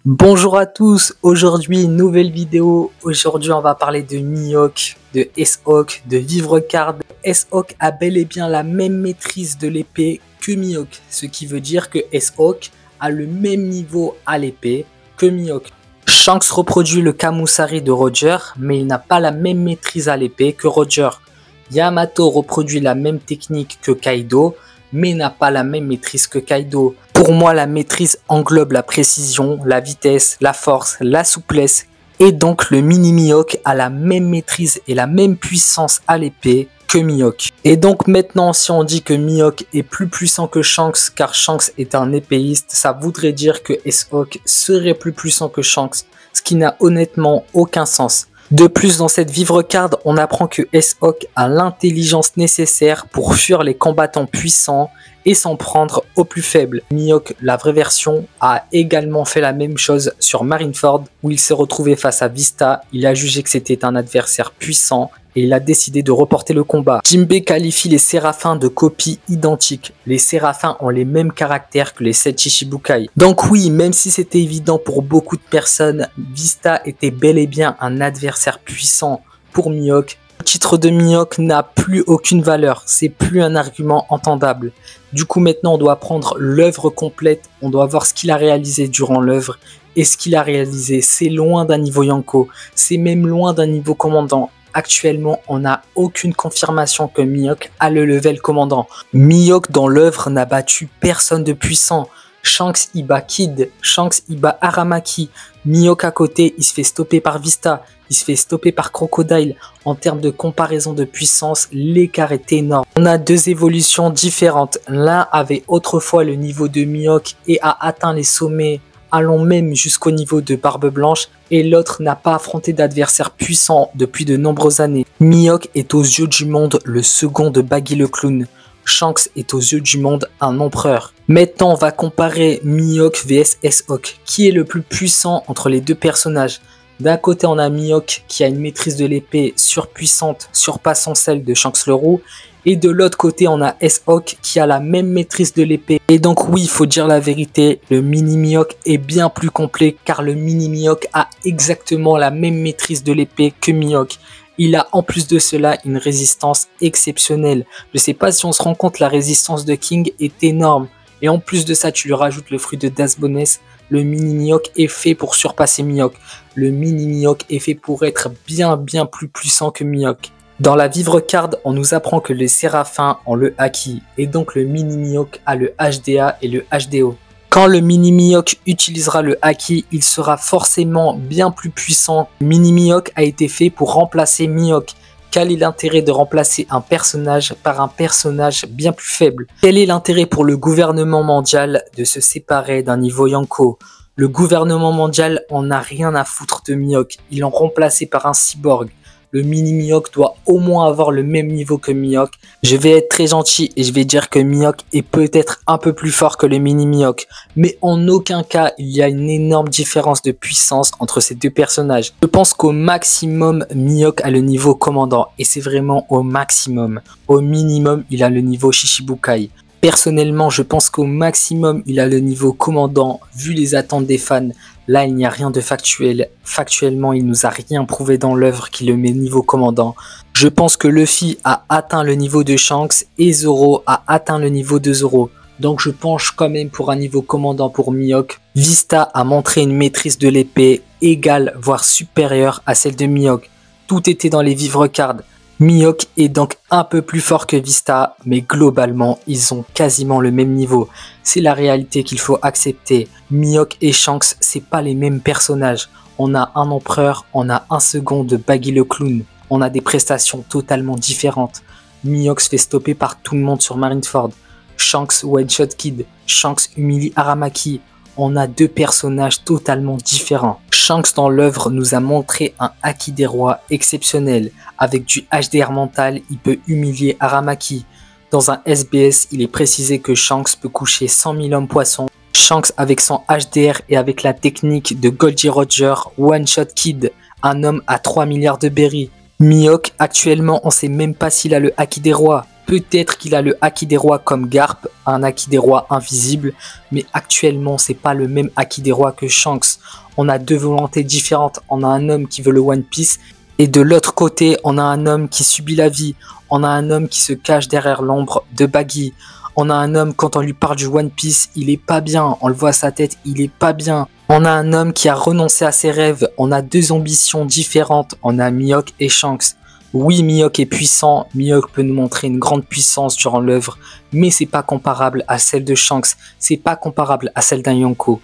Bonjour à tous, aujourd'hui nouvelle vidéo. Aujourd'hui on va parler de Mihawk, de S-Hawk, de Vivre Card. S-Hawk a bel et bien la même maîtrise de l'épée que Mihawk, ce qui veut dire que S-Hawk a le même niveau à l'épée que Mihawk. Shanks reproduit le Kamusari de Roger, mais il n'a pas la même maîtrise à l'épée que Roger. Yamato reproduit la même technique que Kaido, mais n'a pas la même maîtrise que Kaido. Pour moi, la maîtrise englobe la précision, la vitesse, la force, la souplesse, et donc le mini Mihawk a la même maîtrise et la même puissance à l'épée que Mihawk. Et donc maintenant, si on dit que Mihawk est plus puissant que Shanks, car Shanks est un épéiste, ça voudrait dire que S-Hawk serait plus puissant que Shanks, ce qui n'a honnêtement aucun sens. De plus, dans cette Vivre Card, on apprend que S-Hawk a l'intelligence nécessaire pour fuir les combattants puissants et s'en prendre aux plus faibles. Mihawk, la vraie version, a également fait la même chose sur Marineford, où il s'est retrouvé face à Vista. Il a jugé que c'était un adversaire puissant et il a décidé de reporter le combat. Jinbe qualifie les Séraphins de copies identiques. Les Séraphins ont les mêmes caractères que les 7 Shichibukai. Donc oui, même si c'était évident pour beaucoup de personnes, Vista était bel et bien un adversaire puissant pour Mihawk. Le titre de Mihawk n'a plus aucune valeur, c'est plus un argument entendable. Du coup maintenant on doit prendre l'œuvre complète, on doit voir ce qu'il a réalisé durant l'œuvre. Et ce qu'il a réalisé, c'est loin d'un niveau Yonko, c'est même loin d'un niveau commandant. Actuellement, on n'a aucune confirmation que Mihawk a le level commandant. Mihawk dans l'œuvre n'a battu personne de puissant. Shanks il bat Kid, Shanks il bat Aramaki. Mihawk à côté, il se fait stopper par Vista, il se fait stopper par Crocodile. En termes de comparaison de puissance, l'écart est énorme. On a deux évolutions différentes. L'un avait autrefois le niveau de Mihawk et a atteint les sommets, allant même jusqu'au niveau de Barbe Blanche, et l'autre n'a pas affronté d'adversaire puissant depuis de nombreuses années. Mihawk est aux yeux du monde le second de Baggy le Clown. Shanks est aux yeux du monde un empereur. Maintenant on va comparer Mihawk vs S-Hawk. Qui est le plus puissant entre les deux personnages? D'un côté on a Mihawk qui a une maîtrise de l'épée surpuissante, surpassant celle de Shanks le Roux. Et de l'autre côté, on a S-Hawk qui a la même maîtrise de l'épée. Et donc oui, il faut dire la vérité, le mini Mihawk est bien plus complet car le mini Mihawk a exactement la même maîtrise de l'épée que Mihawk. Il a en plus de cela une résistance exceptionnelle. Je sais pas si on se rend compte, la résistance de King est énorme. Et en plus de ça, tu lui rajoutes le fruit de Das Bonus. Le mini Mihawk est fait pour surpasser Mihawk. Le mini Mihawk est fait pour être bien plus puissant que Mihawk. Dans la Vivre Card, on nous apprend que les Séraphins ont le Haki, et donc le mini Mihawk a le HDA et le HDO. Quand le mini Mihawk utilisera le Haki, il sera forcément bien plus puissant. Mini Mihawk a été fait pour remplacer Mihawk. Quel est l'intérêt de remplacer un personnage par un personnage bien plus faible? Quel est l'intérêt pour le gouvernement mondial de se séparer d'un niveau Yonko? Le gouvernement mondial en a rien à foutre de Mihawk, ils l'ont remplacé par un cyborg. Le mini Mihawk doit au moins avoir le même niveau que Mihawk. Je vais être très gentil et je vais dire que Mihawk est peut-être un peu plus fort que le mini Mihawk. Mais en aucun cas, il y a une énorme différence de puissance entre ces deux personnages. Je pense qu'au maximum, Mihawk a le niveau commandant. Et c'est vraiment au maximum. Au minimum, il a le niveau Shichibukai. Personnellement, je pense qu'au maximum, il a le niveau commandant, vu les attentes des fans. Là, il n'y a rien de factuel. Factuellement, il nous a rien prouvé dans l'œuvre qui le met niveau commandant. Je pense que Luffy a atteint le niveau de Shanks et Zoro a atteint le niveau de Zoro. Donc je penche quand même pour un niveau commandant pour Mihawk. Vista a montré une maîtrise de l'épée égale, voire supérieure à celle de Mihawk. Tout était dans les Vivre Cards. Mihawk est donc un peu plus fort que Vista, mais globalement, ils ont quasiment le même niveau. C'est la réalité qu'il faut accepter. Mihawk et Shanks, c'est pas les mêmes personnages. On a un empereur, on a un second de Baggy le Clown. On a des prestations totalement différentes. Mihawk se fait stopper par tout le monde sur Marineford. Shanks one-shot Kid. Shanks humilie Aramaki. On a deux personnages totalement différents. Shanks dans l'œuvre nous a montré un Haki des rois exceptionnel. Avec du HDR mental, il peut humilier Aramaki. Dans un SBS, il est précisé que Shanks peut coucher 100 000 hommes poissons. Shanks avec son HDR et avec la technique de Goldie Roger, One Shot Kid, un homme à 3 milliards de berries. Mihawk, actuellement, on sait même pas s'il a le Haki des rois. Peut-être qu'il a le Haki des rois comme Garp, un Haki des rois invisible, mais actuellement c'est pas le même Haki des rois que Shanks. On a deux volontés différentes, on a un homme qui veut le One Piece, et de l'autre côté on a un homme qui subit la vie, on a un homme qui se cache derrière l'ombre de Baggy. On a un homme, quand on lui parle du One Piece, il est pas bien, on le voit à sa tête, il est pas bien. On a un homme qui a renoncé à ses rêves, on a deux ambitions différentes, on a Mihawk et Shanks. Oui, Mihawk est puissant, Mihawk peut nous montrer une grande puissance durant l'œuvre, mais c'est pas comparable à celle de Shanks, c'est pas comparable à celle d'un Yonko.